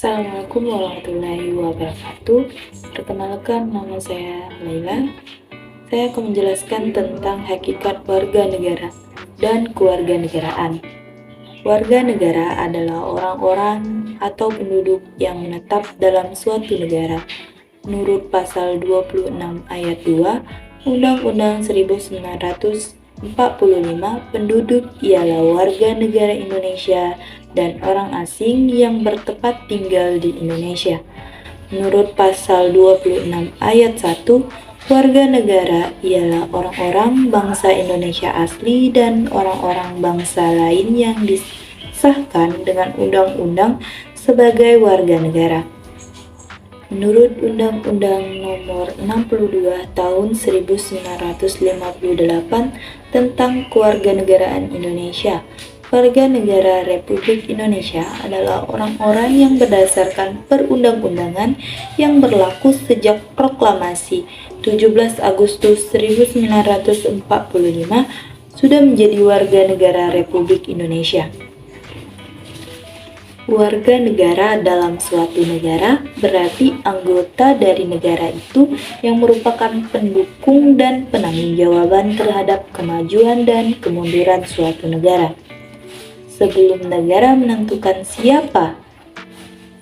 Assalamualaikum warahmatullahi wabarakatuh. Perkenalkan, nama saya Laila. Saya akan menjelaskan tentang hakikat warga negara dan kewarganegaraan. Warga negara adalah orang-orang atau penduduk yang menetap dalam suatu negara. Menurut pasal 26 ayat 2 Undang-Undang 1945, penduduk ialah warga negara Indonesia dan orang asing yang bertempat tinggal di Indonesia. Menurut pasal 26 ayat 1, warga negara ialah orang-orang bangsa Indonesia asli dan orang-orang bangsa lain yang disahkan dengan undang-undang sebagai warga negara. Menurut Undang-Undang Nomor 62 Tahun 1958 tentang Kewarganegaraan Indonesia, warga negara Republik Indonesia adalah orang-orang yang berdasarkan perundang-undangan yang berlaku sejak proklamasi 17 Agustus 1945 sudah menjadi warga negara Republik Indonesia. Warga negara dalam suatu negara berarti anggota dari negara itu yang merupakan pendukung dan penanggung-jawaban terhadap kemajuan dan kemunduran suatu negara. Sebelum negara menentukan siapa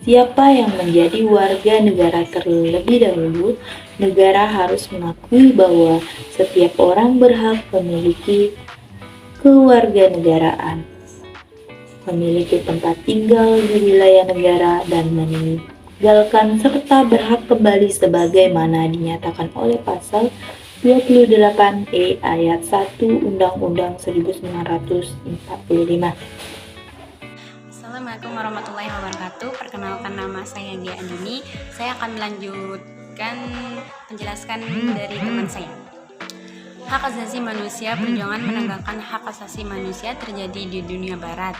yang menjadi warga negara terlebih dahulu, negara harus mengakui bahwa setiap orang berhak memiliki kewarganegaraan, memiliki tempat tinggal di wilayah negara, dan meninggalkan serta berhak kembali sebagaimana dinyatakan oleh pasal 28E ayat 1 Undang-Undang 1945. Assalamualaikum warahmatullahi wabarakatuh. Perkenalkan, nama saya Gia Andini. Saya akan melanjutkan penjelasan dari teman saya. Hak asasi manusia. Perjuangan menegakkan hak asasi manusia terjadi di dunia barat.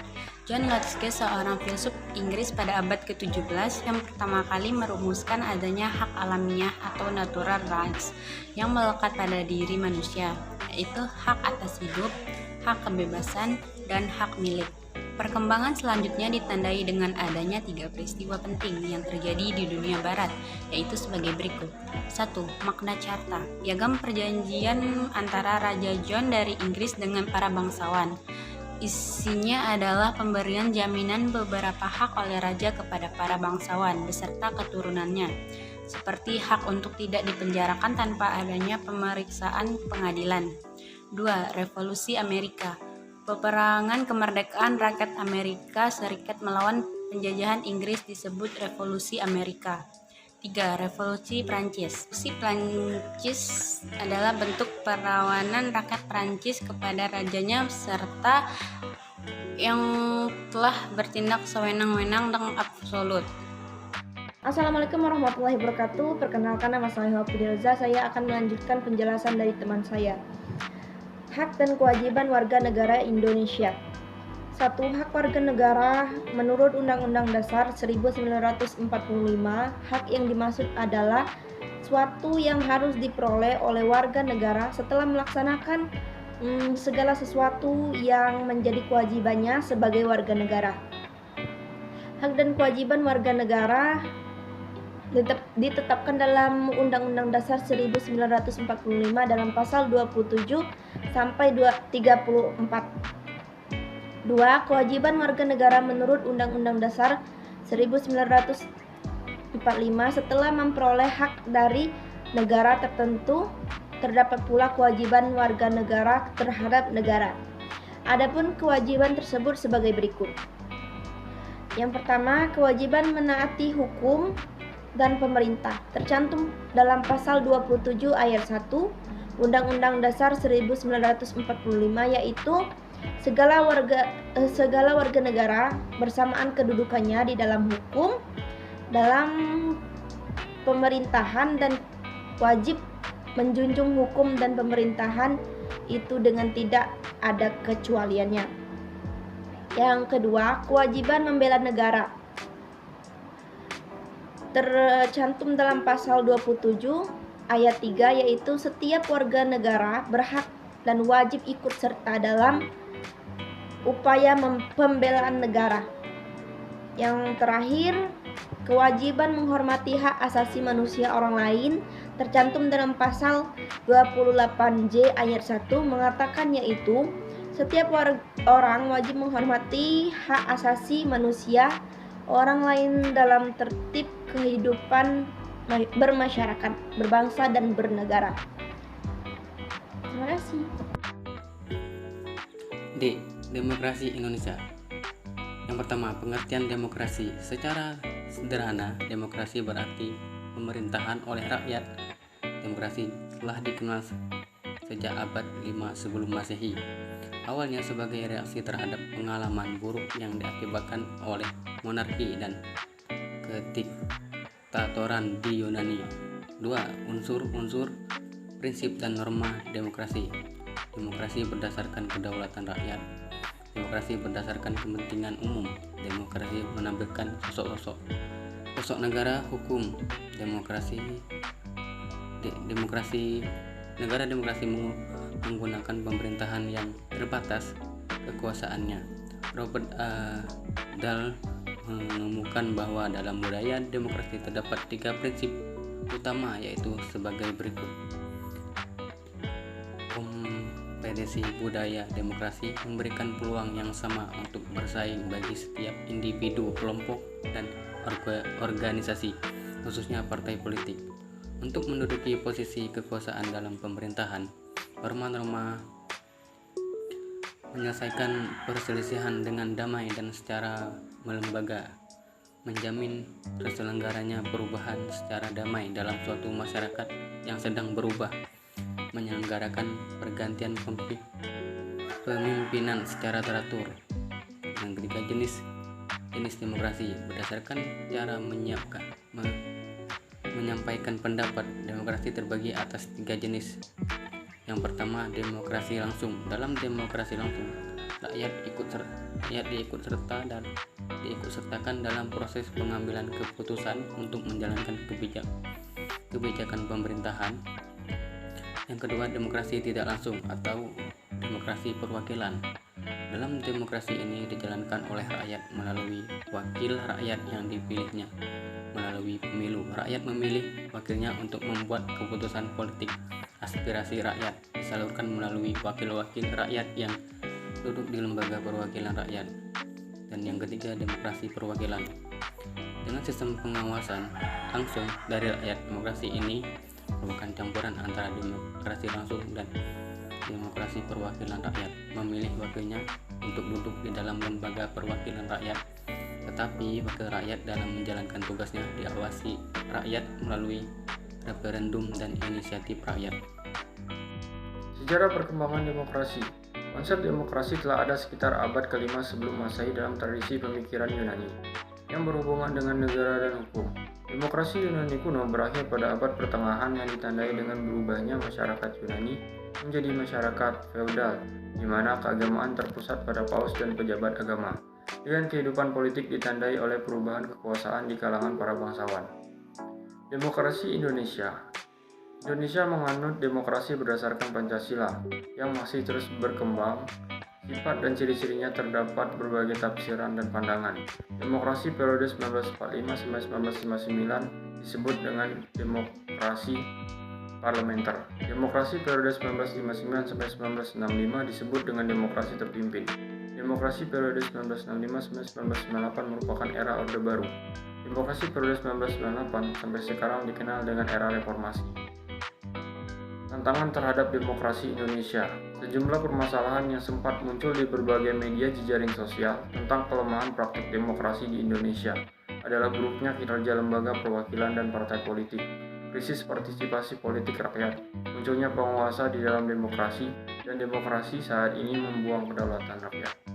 John Locke, seorang filsuf Inggris pada abad ke-17, yang pertama kali merumuskan adanya hak alamiah atau natural rights yang melekat pada diri manusia, yaitu hak atas hidup, hak kebebasan, dan hak milik. Perkembangan selanjutnya ditandai dengan adanya 3 peristiwa penting yang terjadi di dunia barat, yaitu sebagai berikut. 1. Magna Carta, piagam perjanjian antara Raja John dari Inggris dengan para bangsawan. Isinya adalah pemberian jaminan beberapa hak oleh raja kepada para bangsawan beserta keturunannya, seperti hak untuk tidak dipenjarakan tanpa adanya pemeriksaan pengadilan. 2. Revolusi Amerika, peperangan kemerdekaan rakyat Amerika Serikat melawan penjajahan Inggris disebut Revolusi Amerika. 3. Revolusi Prancis. Revolusi Prancis adalah bentuk perlawanan rakyat Prancis kepada rajanya serta yang telah bertindak sewenang-wenang dan absolut. Assalamualaikum warahmatullahi wabarakatuh. Perkenalkan, nama saya Fidelza. Saya akan melanjutkan penjelasan dari teman saya. Hak dan kewajiban warga negara Indonesia. 1. Hak warga negara menurut Undang-Undang Dasar 1945, hak yang dimaksud adalah suatu yang harus diperoleh oleh warga negara setelah melaksanakan segala sesuatu yang menjadi kewajibannya sebagai warga negara. Hak dan kewajiban warga negara ditetapkan dalam Undang-Undang Dasar 1945 dalam pasal 27 sampai 34. 2. Kewajiban warga negara menurut Undang-Undang Dasar 1945 setelah memperoleh hak dari negara tertentu, terdapat pula kewajiban warga negara terhadap negara. Adapun kewajiban tersebut sebagai berikut. Yang pertama, kewajiban menaati hukum dan pemerintah tercantum dalam pasal 27 ayat 1 Undang-Undang Dasar 1945, yaitu segala warga negara bersamaan kedudukannya di dalam hukum, dalam pemerintahan, dan wajib menjunjung hukum dan pemerintahan itu dengan tidak ada kecualiannya. Yang kedua, kewajiban membela negara tercantum dalam pasal 27 ayat 3, yaitu setiap warga negara berhak dan wajib ikut serta dalam upaya pembelaan negara. Yang terakhir, kewajiban menghormati hak asasi manusia orang lain tercantum dalam pasal 28J ayat 1 mengatakan, yaitu setiap orang wajib menghormati hak asasi manusia orang lain dalam tertib kehidupan bermasyarakat, berbangsa, dan bernegara. Terima kasih. D. Demokrasi Indonesia. Yang pertama, pengertian demokrasi. Secara sederhana, demokrasi berarti pemerintahan oleh rakyat. Demokrasi telah dikenal sejak abad 5 sebelum Masehi. Awalnya sebagai reaksi terhadap pengalaman buruk yang diakibatkan oleh monarki dan kediktatoran di Yunani. 2. Unsur-unsur, prinsip dan norma demokrasi. Demokrasi berdasarkan kedaulatan rakyat. Demokrasi berdasarkan kepentingan umum. Demokrasi menampilkan sosok negara hukum. Negara demokrasi menggunakan pemerintahan yang terbatas kekuasaannya. Robert A. Dahl menemukan bahwa dalam budaya demokrasi terdapat 3 prinsip utama, yaitu sebagai berikut. Kompetensi budaya demokrasi memberikan peluang yang sama untuk bersaing bagi setiap individu, kelompok, dan organisasi, khususnya partai politik, untuk menduduki posisi kekuasaan dalam pemerintahan. Norma-norma menyelesaikan perselisihan dengan damai dan secara melembaga, menjamin terselenggaranya perubahan secara damai dalam suatu masyarakat yang sedang berubah, menyelenggarakan pergantian pemimpinan secara teratur. Yang ketiga, jenis demokrasi berdasarkan cara menyampaikan pendapat. Demokrasi terbagi atas 3 jenis. Yang pertama, demokrasi langsung. Dalam demokrasi langsung, rakyat diikut sertakan dalam proses pengambilan keputusan untuk menjalankan kebijakan pemerintahan. Yang kedua, demokrasi tidak langsung atau demokrasi perwakilan. Dalam demokrasi ini dijalankan oleh rakyat melalui wakil rakyat yang dipilihnya melalui pemilu. Rakyat memilih wakilnya untuk membuat keputusan politik. Aspirasi rakyat disalurkan melalui wakil-wakil rakyat yang duduk di lembaga perwakilan rakyat. Dan yang ketiga, demokrasi perwakilan. Dengan sistem pengawasan langsung dari rakyat, demokrasi ini merupakan campuran antara demokrasi langsung dan demokrasi perwakilan rakyat. Memilih wakilnya untuk duduk di dalam lembaga perwakilan rakyat, tetapi wakil rakyat dalam menjalankan tugasnya diawasi rakyat melalui referendum dan inisiatif rakyat. Sejarah perkembangan demokrasi. Konsep demokrasi telah ada sekitar abad ke-5 sebelum Masehi dalam tradisi pemikiran Yunani yang berhubungan dengan negara dan hukum. Demokrasi Yunani kuno berakhir pada abad pertengahan yang ditandai dengan berubahnya masyarakat Yunani menjadi masyarakat feodal, di mana keagamaan terpusat pada paus dan pejabat agama, dengan kehidupan politik ditandai oleh perubahan kekuasaan di kalangan para bangsawan. Demokrasi Indonesia menganut demokrasi berdasarkan Pancasila yang masih terus berkembang. Sifat dan ciri-cirinya terdapat berbagai tafsiran dan pandangan. Demokrasi periode 1945-1959 disebut dengan demokrasi parlementer. Demokrasi periode 1959-1965 disebut dengan demokrasi terpimpin. Demokrasi periode 1965-1998 merupakan era Orde Baru. Demokrasi periode 1998 sampai sekarang dikenal dengan era reformasi. Tantangan terhadap demokrasi Indonesia. Sejumlah permasalahan yang sempat muncul di berbagai media jejaring sosial tentang pelemahan praktik demokrasi di Indonesia adalah buruknya kinerja lembaga perwakilan dan partai politik, krisis partisipasi politik rakyat, munculnya penguasa di dalam demokrasi, dan demokrasi saat ini membuang kedaulatan rakyat.